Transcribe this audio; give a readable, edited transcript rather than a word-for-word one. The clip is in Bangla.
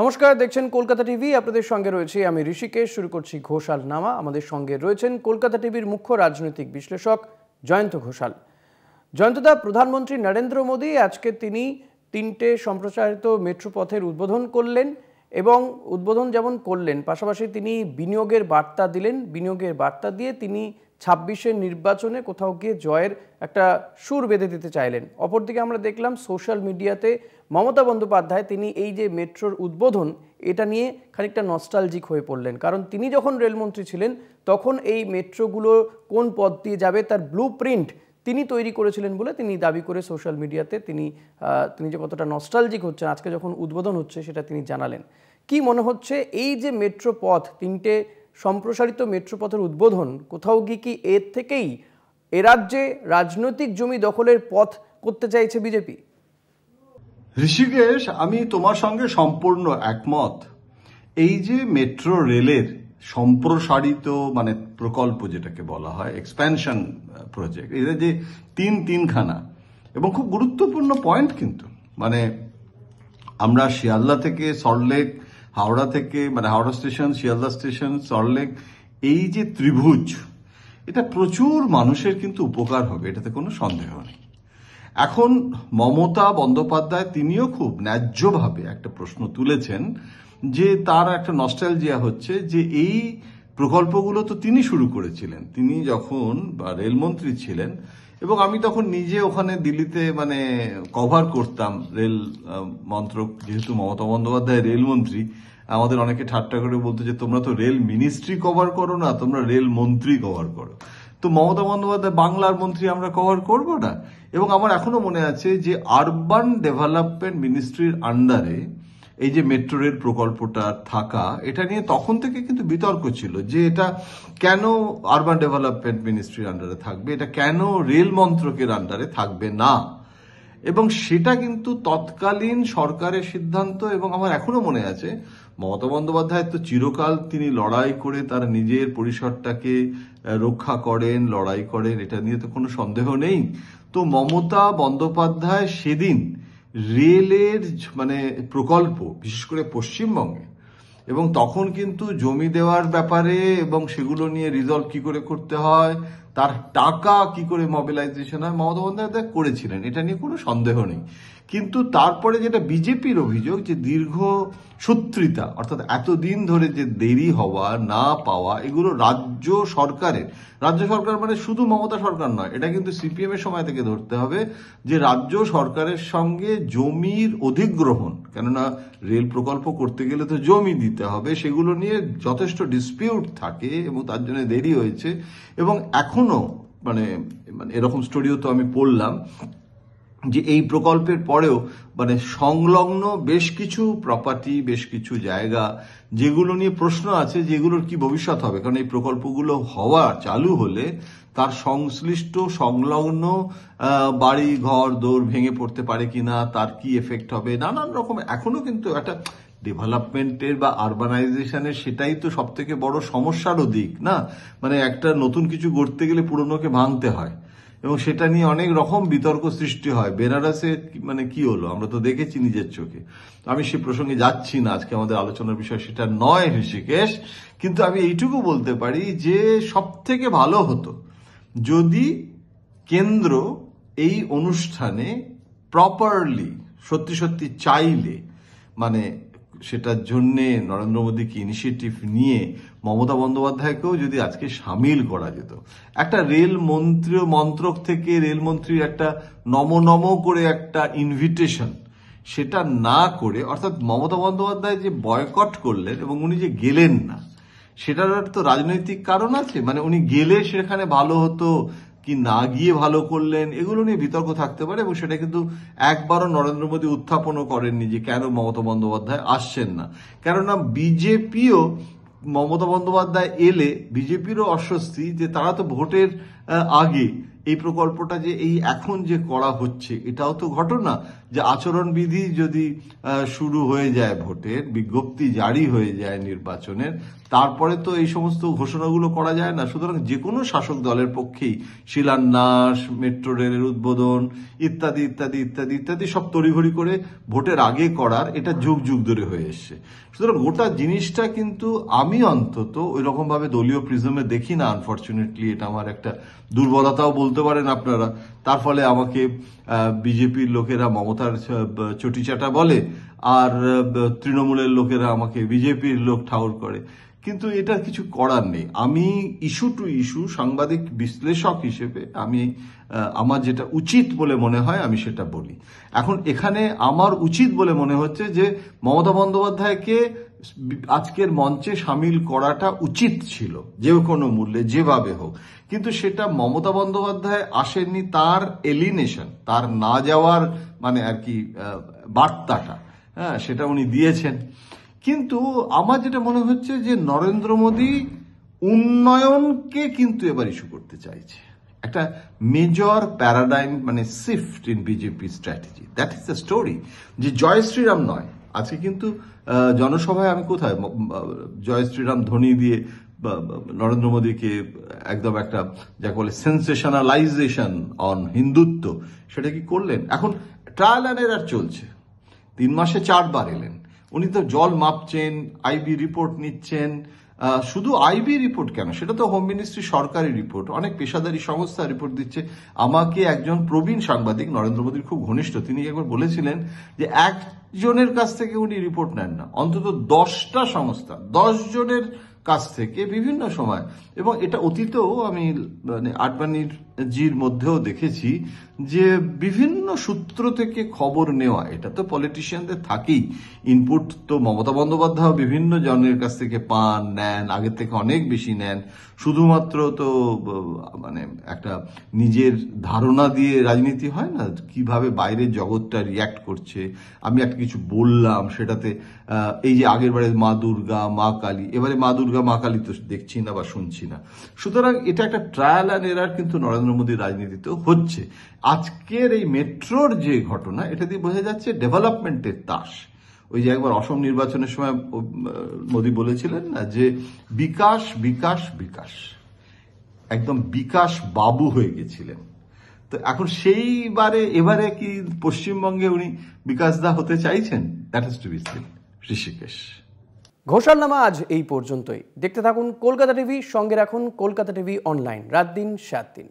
নমস্কার, দেখছেন কলকাতা টিভি। আপনাদের সঙ্গে রয়েছে আমি ঋষিকেশ। শুরু করছি ঘোষাল নামা। আমাদের সঙ্গে রয়েছেন কলকাতা টিভির মুখ্য রাজনৈতিক বিশ্লেষক জয়ন্ত ঘোষাল। জয়ন্তদা, প্রধানমন্ত্রী নরেন্দ্র মোদী আজকে তিনি 3টে সম্প্রসারিত মেট্রো পথের উদ্বোধন করলেন এবং উদ্বোধন যেমন করলেন, পাশাপাশি তিনি বিনিয়োগের বার্তা দিলেন। বিনিয়োগের বার্তা দিয়ে তিনি 26-এর নির্বাচনে কোথাও গিয়ে জয়ের একটা সুর বেঁধে দিতে চাইলেন। অপরদিকে আমরা দেখলাম সোশ্যাল মিডিয়াতে মমতা বন্দ্যোপাধ্যায় তিনি এই যে মেট্রোর উদ্বোধন, এটা নিয়ে খানিকটা নস্টালজিক হয়ে পড়লেন। কারণ তিনি যখন রেলমন্ত্রী ছিলেন তখন এই মেট্রোগুলো কোন পথ দিয়ে যাবে তার ব্লু প্রিন্ট তিনি তৈরি করেছিলেন বলে তিনি দাবি করে সোশ্যাল মিডিয়াতে তিনি যে কতটা নস্টালজিক হচ্ছেন আজকে যখন উদ্বোধন হচ্ছে সেটা তিনি জানালেন। কি মনে হচ্ছে এই যে মেট্রো পথ, 3টে সম্প্রসারিত মেট্রো পথের উদ্বোধন, কোথাও গিয়ে কি এর থেকেই এ রাজ্যে রাজনৈতিক জমি দখলের পথ করতে চাইছে বিজেপি? ঋষিকেশ, আমি তোমার সঙ্গে সম্পূর্ণ একমত। এই যে মেট্রো রেলের সম্প্রসারিত প্রকল্প যেটাকে বলা হয় এক্সপ্যানশন প্রজেক্ট, এটা যে তিনখানা এবং খুব গুরুত্বপূর্ণ পয়েন্ট, কিন্তু আমরা শিয়ালদা থেকে সল্টলেক, হাওড়া থেকে হাওড়া স্টেশন, শিয়ালদা স্টেশন, সল্টলেক, এই যে ত্রিভুজ, এটা প্রচুর মানুষের কিন্তু উপকার হবে, এটাতে কোনো সন্দেহ নেই। এখন মমতা বন্দ্যোপাধ্যায় তিনিও খুব ন্যায্যভাবে একটা প্রশ্ন তুলেছেন যে তার একটা নস্টালজিয়া হচ্ছে যে এই প্রকল্পগুলো তো তিনি শুরু করেছিলেন, তিনি যখন রেলমন্ত্রী ছিলেন, এবং আমি তখন নিজে ওখানে দিল্লিতে কভার করতাম রেল মন্ত্রক। যেহেতু মমতা বন্দ্যোপাধ্যায় রেলমন্ত্রী, আমাদের অনেকে ঠাট্টা করে বলতো যে তোমরা তো রেল মিনিস্ট্রি কভার করো না, তোমরা রেল মন্ত্রী কভার করো। তো মমতা বন্দ্যোপাধ্যায় বাংলার মন্ত্রী, আমরা কভার করবো না? এবং আমার এখনো মনে আছে যে আরবান ডেভেলপমেন্ট মিনিস্ট্রির আন্ডারে এই যে মেট্রো রেল প্রকল্পটা থাকা, এটা নিয়ে তখন থেকে কিন্তু বিতর্ক ছিল যে এটা কেন আরবান ডেভেলপমেন্ট মিনিস্ট্রির আন্ডারে থাকবে, এটা কেন রেল মন্ত্রকের আন্ডারে থাকবে না। এবং সেটা কিন্তু তৎকালীন সরকারের সিদ্ধান্ত। এবং আমার এখনো মনে আছে মমতা বন্দ্যোপাধ্যায় তো চিরকাল তিনি লড়াই করে তার নিজের পরিসরটাকে রক্ষা করেন, লড়াই করেন, এটা নিয়ে তো কোনো সন্দেহ নেই। তো মমতা বন্দ্যোপাধ্যায় সেদিন রেলের প্রকল্প, বিশেষ করে পশ্চিমবঙ্গে, এবং তখন কিন্তু জমি দেওয়ার ব্যাপারে এবং সেগুলো নিয়ে রিজলভ কি করে করতে হয়, তার টাকা কি করে মোবিলাইজেশন হয়, মমতা বন্দ্যোপাধ্যায় করেছিলেন, এটা নিয়ে কোনো সন্দেহ নেই। কিন্তু তারপরে যেটা বিজেপির অভিযোগ যে দীর্ঘ সূত্রিতা, অর্থাৎ এতদিন ধরে যে দেরি হওয়া, না পাওয়া, এগুলো রাজ্য সরকারের, রাজ্য সরকার শুধু মমতা সরকার নয়, এটা কিন্তু সিপিএম এর সময় থেকে ধরতে হবে যে রাজ্য সরকারের সঙ্গে জমির অধিগ্রহণ, কেননা রেল প্রকল্প করতে গেলে তো জমি দিতে হবে, সেগুলো নিয়ে যথেষ্ট ডিসপিউট থাকে এবং তার জন্য দেরি হয়েছে। এবং এখনো এরকম স্টোরিও তো আমি পড়লাম যে এই প্রকল্পের পরেও সংলগ্ন বেশ কিছু প্রপার্টি, বেশ কিছু জায়গা যেগুলো নিয়ে প্রশ্ন আছে, যেগুলোর কি ভবিষ্যৎ হবে। কারণ এই প্রকল্পগুলো চালু হলে তার সংশ্লিষ্ট সংলগ্ন বাড়ি ঘর দৌড় ভেঙে পড়তে পারে কিনা, তার কি এফেক্ট হবে, নানান রকম। এখনো কিন্তু একটা ডেভেলপমেন্টের বা আরবানাইজেশনের সেটাই তো সব থেকে বড় সমস্যারও দিক না। একটা নতুন কিছু গড়তে গেলে পুরনোকে ভাঙতে হয়, এবং সেটা নিয়ে অনেক রকম বিতর্ক সৃষ্টি হয়। বেনারসে কি হলো আমরা তো দেখেছি নিজের চোখে। আমি সে প্রসঙ্গে যাচ্ছি না, আজকে আমাদের আলোচনার বিষয় সেটা নয় ঋষিকেশ। কিন্তু আমি এইটুকু বলতে পারি যে সব থেকে ভালো হতো যদি কেন্দ্র এই অনুষ্ঠানে প্রপারলি সত্যি সত্যি চাইলে সেটার জন্য নরেন্দ্র মোদীকে ইনিশিয়েটিভ নিয়ে মমতা বন্দ্যোপাধ্যায়কেও যদি আজকে সামিল করা যেত। একটা রেল মন্ত্রক থেকে রেলমন্ত্রীর একটা নম করে একটা ইনভিটেশন, সেটা না করে, অর্থাৎ মমতা বন্দ্যোপাধ্যায় যে বয়কট করলেন এবং উনি যে গেলেন না, সেটার তো রাজনৈতিক কারণ আছে। উনি গেলে সেখানে ভালো হতো কি না গিয়ে ভালো করলেন, এগুলো নিয়ে বিতর্ক থাকতে পারে। এবং সেটা কিন্তু একবারও নরেন্দ্র মোদী উত্থাপনও করেননি যে কেন মমতা বন্দ্যোপাধ্যায় আসছেন না। কেননা বিজেপিও মমতা বন্দ্যোপাধ্যায় এলে বিজেপিরও অস্বস্তি যে তারা তো ভোটের আগে এই প্রকল্পটা যে এই এখন যে করা হচ্ছে, এটাও তো ঘটনা। যে আচরণবিধি যদি শুরু হয়ে যায় ভোটের, বিজ্ঞপ্তি জারি হয়ে যায় নির্বাচনের, তারপরে তো এই সমস্ত ঘোষণাগুলো করা যায় না। সুতরাং যে কোনো শাসক দলের পক্ষেই শিলান্যাস, মেট্রো রেলের উদ্বোধন ইত্যাদি ইত্যাদি ইত্যাদি ইত্যাদি সব তড়িঘড়ি করে ভোটের আগে করার, এটা যুগ যুগ ধরে হয়ে এসছে। সুতরাং গোটা জিনিসটা কিন্তু আমি অন্তত ওই রকম ভাবে দলীয় প্রিজমে দেখি না। আনফরচুনেটলি এটা আমার একটা দুর্বলতাও বলতে পারেন আপনারা। তার ফলে আমাকে বিজেপির লোকেরা মমতার চটিচাটা বলে, আর তৃণমূলের লোকেরা আমাকে বিজেপির লোক ঠাউর করে। কিন্তু এটা কিছু করার নেই। আমি ইস্যু টু ইস্যু সাংবাদিক বিশ্লেষক হিসেবে আমি আমার যেটা উচিত বলে মনে হয় আমি সেটা বলি। এখন এখানে আমার উচিত বলে মনে হচ্ছে যে মমতা বন্দ্যোপাধ্যায়কে আজকের মঞ্চে সামিল করাটা উচিত ছিল যে কোনো মূল্যে, যেভাবে হোক। কিন্তু সেটা মমতা বন্দ্যোপাধ্যায় আসেননি, তার এলিনেশন, তার না যাওয়ার মানে আর কি বার্তাটা, হ্যাঁ, সেটা উনি দিয়েছেন। কিন্তু আমার যেটা মনে হচ্ছে যে নরেন্দ্র মোদী উন্নয়নকে কিন্তু এবার ইস্যু করতে চাইছে। একটা মেজর প্যারাডাইম মানে shift in BJP strategy, that is the story. যে জয় শ্রীরাম নয়, আজকে কিন্তু জনসভায় আমি কোথায় জয় শ্রীরাম ধ্বনি দিয়ে নরেন্দ্র মোদীকে একদম একটা যা বলে সেন্সেশনালাইজেশন অন হিন্দুত্ব, সেটা কি করলেন? এখন ট্রায়াল অ্যান্ড এরার চলছে। 3 মাসে 4 বার এলেন। উনি তো জল মাপছেন, আইবি রিপোর্ট নিচ্ছেন। শুধু আইবি রিপোর্ট কেন, সেটা তো হোম মিনিস্ট্রি সরকারি রিপোর্ট, অনেক পেশাদারি সংস্থা রিপোর্ট দিচ্ছে। আমাকে একজন প্রবীণ সাংবাদিক, নরেন্দ্র মোদীর খুব ঘনিষ্ঠ, তিনি একবার বলেছিলেন যে একজনের কাছ থেকে উনি রিপোর্ট নেন না, অন্তত 10টা সংস্থা, 10 জনের কাছ থেকে বিভিন্ন সময়। এবং এটা অতীতেও আমি মানে আডবাণীর জির মধ্যেও দেখেছি যে বিভিন্ন সূত্র থেকে খবর নেওয়া, এটা তো পলিটিশিয়ানদের থাকেই। ইনপুট তো মমতা বন্দ্যোপাধ্যায় বিভিন্ন জনের কাছ থেকে পান, নেন, আগের থেকে অনেক বেশি নেন। শুধুমাত্র তো মানে একটা নিজের ধারণা দিয়ে রাজনীতি হয় না, কিভাবে বাইরের জগৎটা রিয়াক্ট করছে। আমি একটা কিছু বললাম, সেটাতে এই যে আগের বারে মা দুর্গা, মা কালী, এবারে মা দুর্গা মা কালী তো দেখছি না বা শুনছি না। সুতরাং এটা একটা ট্রায়াল অ্যান্ড এরার কিন্তু নরেন্দ্র মোদীর রাজনীতিতেও হচ্ছে। আজকের এই মেট্রোর যে ঘটনা, এটা দিয়ে বোঝা যাচ্ছে ডেভেলপমেন্টের তাস। ওই যে একবার অসম নির্বাচনের সময় মোদী বলেছিলেন না যে বিকাশ বিকাশ বিকাশ, একদম বিকাশ বাবু হয়ে গেছিলেন। তো এখন সেইবারে এবারে কি পশ্চিমবঙ্গে উনি বিকাশ দা হতে চাইছেন? That is to be seen. Rishikesh. Ghoshalnama আজ এই পর্যন্তই। দেখতে থাকুন কলকাতা টিভি, সঙ্গে রাখুন কলকাতা টিভি অনলাইন, রাত দিন 7 দিন।